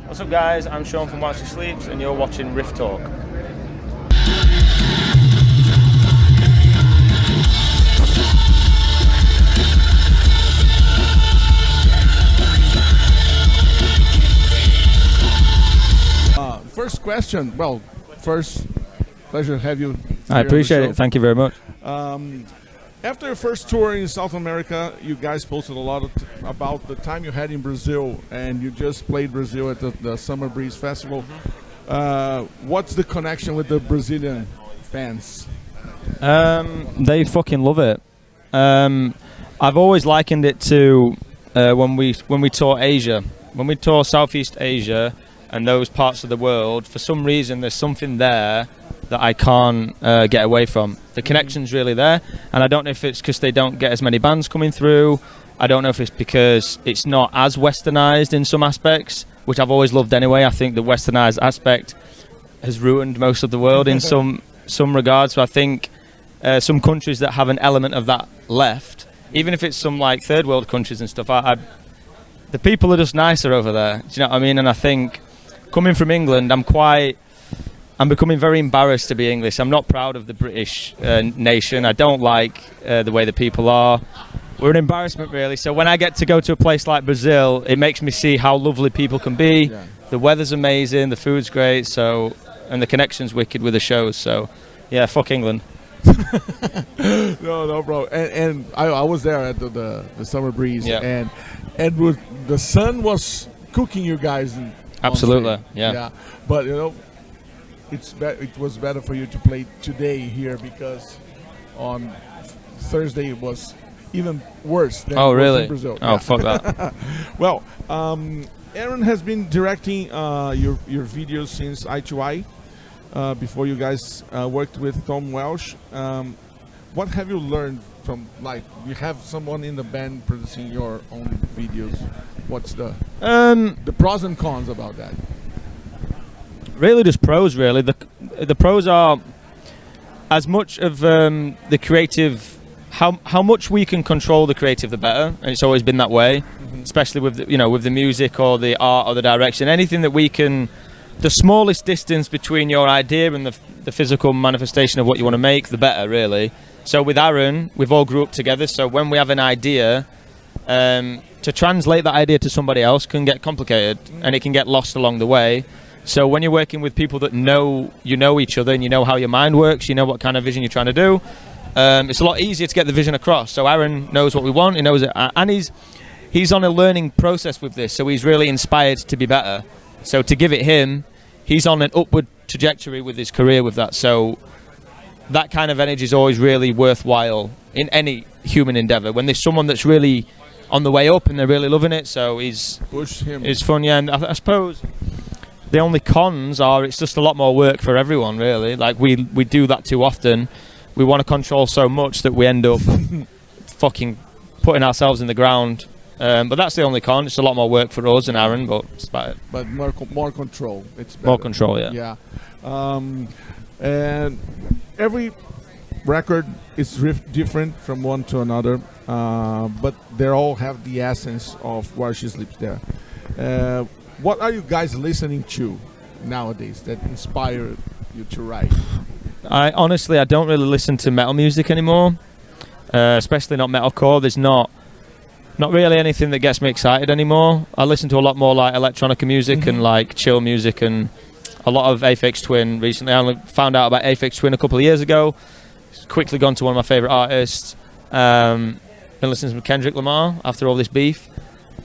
What's up, guys? I'm Sean from While She Sleeps, and you're watching Riff Talk. First question. Well, first, pleasure to have you. I appreciate it. Thank you very much. After your first tour in South America, you guys posted a lot about the time you had in Brazil, and you just played Brazil at the Summer Breeze Festival. What's the connection with the Brazilian fans? They fucking love it. I've always likened it to when we tour Asia, when we tour Southeast Asia and those parts of the world. For some reason, there's something there that I can't get away from. The connection's really there, and I don't know if it's because they don't get as many bands coming through. I don't know if it's because it's not as westernized in some aspects, which I've always loved anyway. I think the westernized aspect has ruined most of the world in some regards. So I think some countries that have an element of that left, even if it's some like third world countries and stuff, the people are just nicer over there. Do you know what I mean? And I think coming from England, I'm becoming very embarrassed to be English. I'm not proud of the British nation. I don't like the way the people are. We're an embarrassment, really. So when I get to go to a place like Brazil, it makes me see how lovely people can be. Yeah. The weather's amazing, the food's great, and the connection's wicked with the shows. So, yeah, fuck England. No, bro. And I was there at the Summer Breeze, yeah. and the sun was cooking you guys. Absolutely, yeah. But you know, it was better for you to play today here, because on Thursday it was even worse than it was in Brazil. Oh, fuck that. Well, Aaron has been directing your videos since I2I. Before you guys worked with Tom Welsh. What have you learned from, like, you have someone in the band producing your own videos? What's the pros and cons about that? Really just pros, really. The pros are as much of the creative, how much we can control the creative, the better. And it's always been that way, especially with with the music or the art or the direction. Anything that we can, the smallest distance between your idea and the physical manifestation of what you want to make, the better, really. So with Aaron, we've all grew up together, so when we have an idea, to translate that idea to somebody else can get complicated, and it can get lost along the way. So when you're working with people that know each other, and you know how your mind works, you know what kind of vision you're trying to do, it's a lot easier to get the vision across. So Aaron knows what we want, he knows it, and he's on a learning process with this, so he's really inspired to be better. So to give it him, he's on an upward trajectory with his career with that. So that kind of energy is always really worthwhile in any human endeavor. When there's someone that's really on the way up and they're really loving it, so it's fun, yeah. And I suppose the only cons are it's just a lot more work for everyone, really. Like we do that too often. We want to control so much that we end up fucking putting ourselves in the ground. But that's the only con. It's a lot more work for us and Aaron, but it's about it. But more control. It's better. More control, yeah. Yeah. And every record is different from one to another, but they all have the essence of While She Sleeps there. What are you guys listening to nowadays that inspire you to write? I don't really listen to metal music anymore, especially not metalcore. There's not really anything that gets me excited anymore. I listen to a lot more like electronica music and like chill music, and a lot of Aphex Twin recently. I only found out about Aphex Twin a couple of years ago. It's quickly gone to one of my favourite artists. Been listening to Kendrick Lamar after all this beef.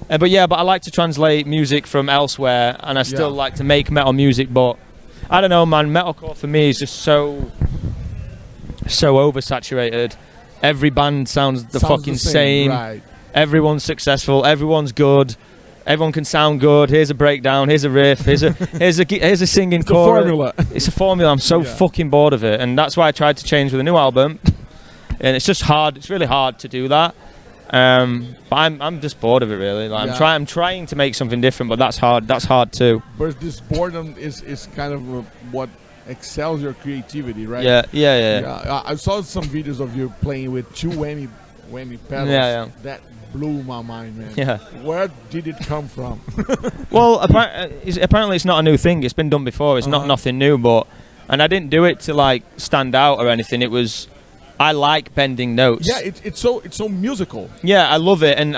But I like to translate music from elsewhere, and I still like to make metal music, but I don't know, man, metalcore for me is just so oversaturated. Every band sounds the fucking same. Right. Everyone's successful, everyone's good, everyone can sound good. Here's a breakdown, here's a riff, here's a singing chorus. Formula. It's a formula. I'm so fucking bored of it, and that's why I tried to change with a new album. And it's just hard. It's really hard to do that. But I'm just bored of it, really. Like, I'm trying to make something different, but that's hard. That's hard too. But this boredom is kind of what excels your creativity, right? Yeah. I saw some videos of you playing with two whammy pedals. Yeah. That blew my mind, man. Yeah. Where did it come from? Well, apparently it's not a new thing. It's been done before. It's not nothing new, and I didn't do it to like stand out or anything. It was, I like bending notes. Yeah, it's so musical. Yeah, I love it, and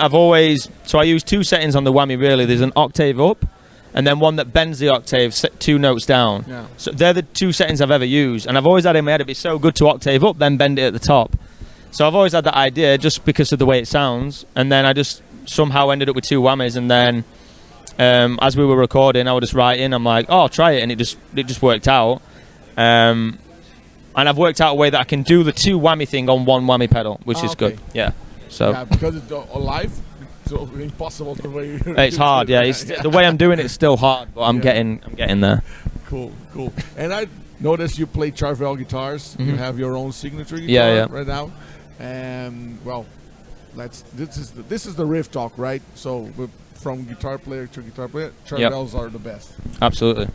so I use 2 settings on the whammy. Really, there's an octave up, and then one that bends the octave 2 notes down. Yeah. So they're the 2 settings I've ever used, and I've always had in my head it'd be so good to octave up, then bend it at the top. So I've always had that idea just because of the way it sounds, and then I just somehow ended up with 2 whammies, and then as we were recording, I would just write in. I'm like, oh, try it, and it just worked out. And I've worked out a way that I can do the 2 whammy thing on 1 whammy pedal, which is good. Yeah. So yeah, because it's live, it's impossible the way. It's hard. Yeah, the way I'm doing it is still hard, but I'm getting there. Cool. And I noticed you play Charvel guitars. You have your own signature guitar right now. And well, this is the Riff talk, right? So from guitar player to guitar player, Charvels are the best. Absolutely.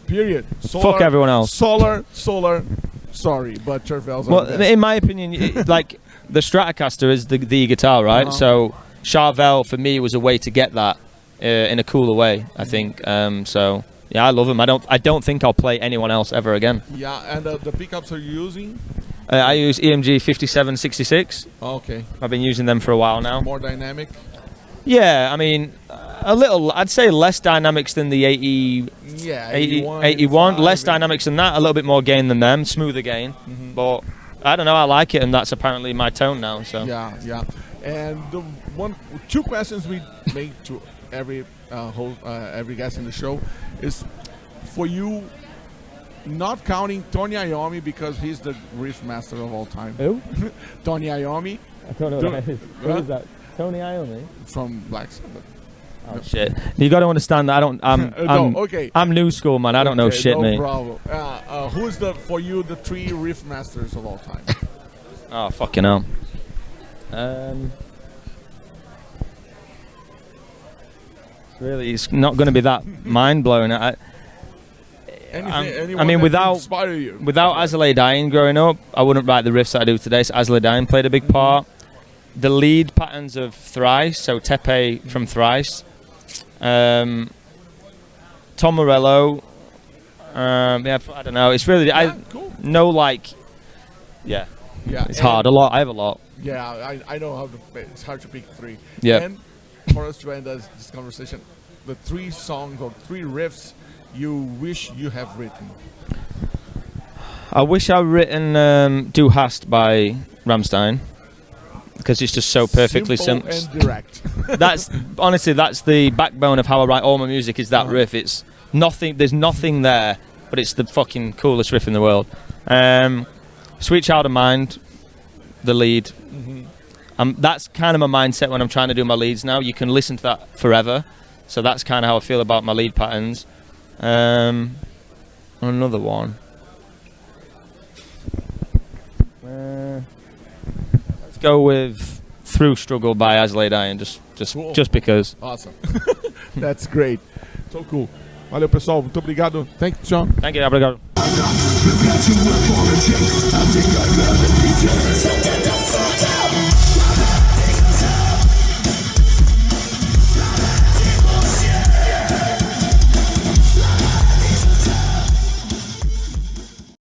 Period. Fuck everyone else. Solar. Sorry, but Charvels are the best. In my opinion, like the Stratocaster is the guitar, right? So Charvel for me was a way to get that in a cooler way, I think. So yeah, I love them. I don't think I'll play anyone else ever again. Yeah, and the pickups are you using? I use EMG 5766. Okay. I've been using them for a while now. More dynamic? Yeah, I mean, a little, I'd say less dynamics than the 81. Less dynamics than that, a little bit more gain than them, smoother gain. But I don't know, I like it, and that's apparently my tone now. So Yeah. And the 2 questions we make to every guest in the show is, for you, not counting Tony Iommi because he's the riff master of all time. Who? Tony Iommi. I don't know what that is. Who is that? Tony Iommi? From Black Sabbath. Oh shit! You got to understand that I'm new school, man. I don't know shit, mate. No problem. Who's for you the 3 riff masters of all time? Oh fucking hell. It's not going to be that mind blowing. I mean, without As I Lay Dying growing up, I wouldn't write the riffs that I do today. So As I Lay Dying played a big part. The lead patterns of Thrice, so Tepe from Thrice, Tom Morello. I don't know. It's really cool. It's hard. I have a lot. Yeah, I know how it's hard to pick 3. Yeah. And for us to end this conversation, the 3 songs or 3 riffs you wish you have written. I wish I'd written Du Hast by Rammstein, because it's just so perfectly simple and direct. That's the backbone of how I write all my music, is that riff. It's nothing, there's nothing there, but it's the fucking coolest riff in the world. Sweet Child of Mine, the lead. That's kind of my mindset when I'm trying to do my leads now. You can listen to that forever, so that's kind of how I feel about my lead patterns. Another one. Let's go with Through Struggle by As I Lay Dying, just because. Awesome. That's great. So cool. Valeu, pessoal. Muito obrigado. Thank you, John. Thank you. Obrigado.